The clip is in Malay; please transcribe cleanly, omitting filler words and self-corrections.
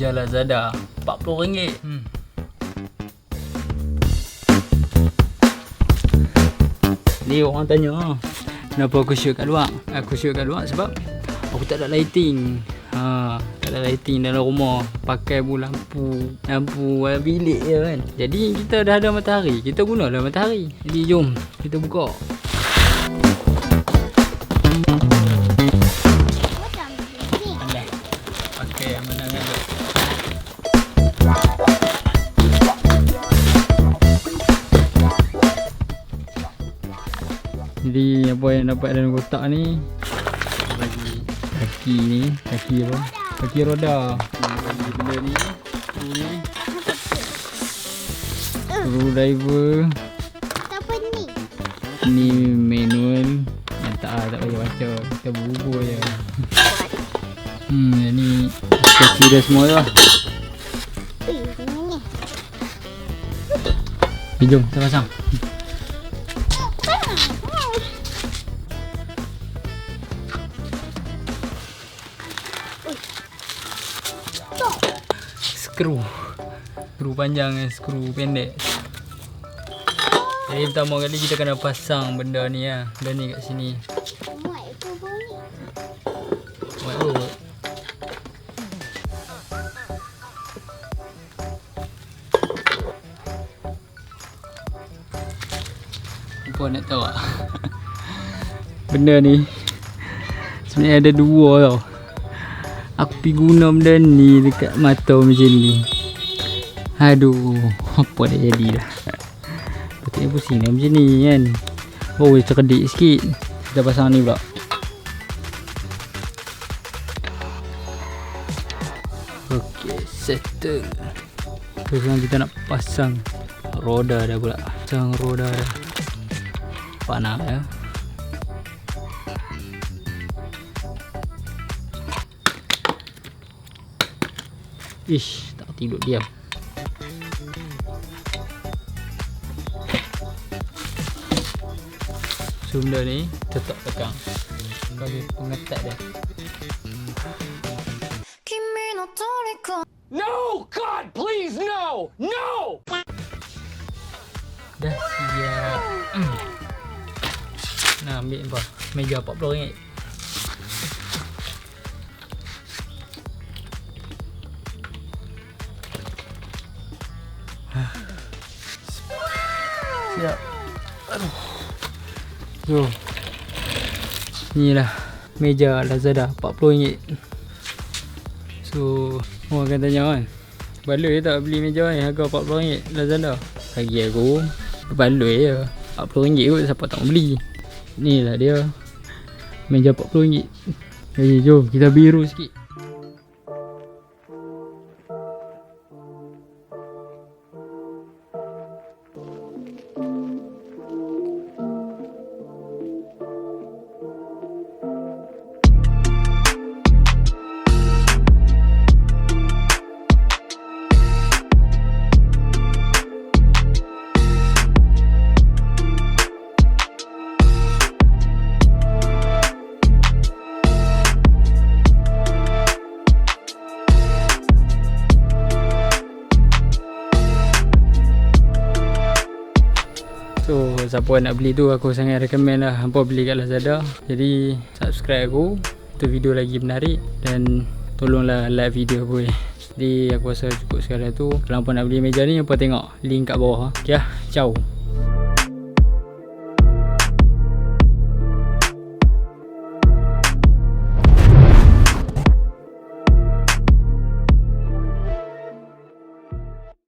Meja LAZADA RM40. Ni orang tanya kenapa aku shoot kat luar. Aku shoot kat luar sebab aku tak ada lighting. Tak ada lighting dalam rumah. Pakai lampu bilik je kan. Jadi kita dah ada matahari, kita gunalah matahari. Jadi jom kita buka. Pakai yang mana kan. Jadi apa yang dapat dalam kotak ni, bagi kaki ni, kaki apa? Kaki roda. Bagi benda ni, screwdriver. Apa ni? Ni manual. Tak payah baca, kita bubur je. Ni kaki dia semua lah. Jom kita pasang. Skru panjang dan skru pendek. Jadi pertama kali kita kena pasang benda ni lah. Benda ni kat sini. Apa nak tahu tak? Benda ni sebenarnya ada dua tau. Aku pergi guna benda ni dekat mata macam ni. Aduh, apa dah jadi dah. Patutnya pusing dah macam ni kan. Oh, cerdik sikit. Kita pasang ni pula. Okey, settle. Sekarang kita nak pasang roda dah pula. Pasang roda dah. Panas ya. Ish, tak tidur diam. So benda ni tetap tekan bagi pengetat dia. No, God, please, no, no. Dah siap. Nah, ambil apa? Meja RM40. Siap. Aduh. So, inilah meja LAZADA RM40. So, orang akan tanya kan, baloi tak beli meja ni harga RM40 LAZADA? Bagi aku baloi je. RM40 kot, siapa tak beli. Inilah dia meja RM40. Jadi jom kita biru sikit. So siapa nak beli tu aku sangat recommend lah hampa beli kat LAZADA. Jadi subscribe aku untuk video lagi menarik dan tolonglah like video aku ni. Jadi aku rasa cukup sekali tu. Kalau hampa nak beli meja ni hampa tengok link kat bawah. Okay lah, ciao.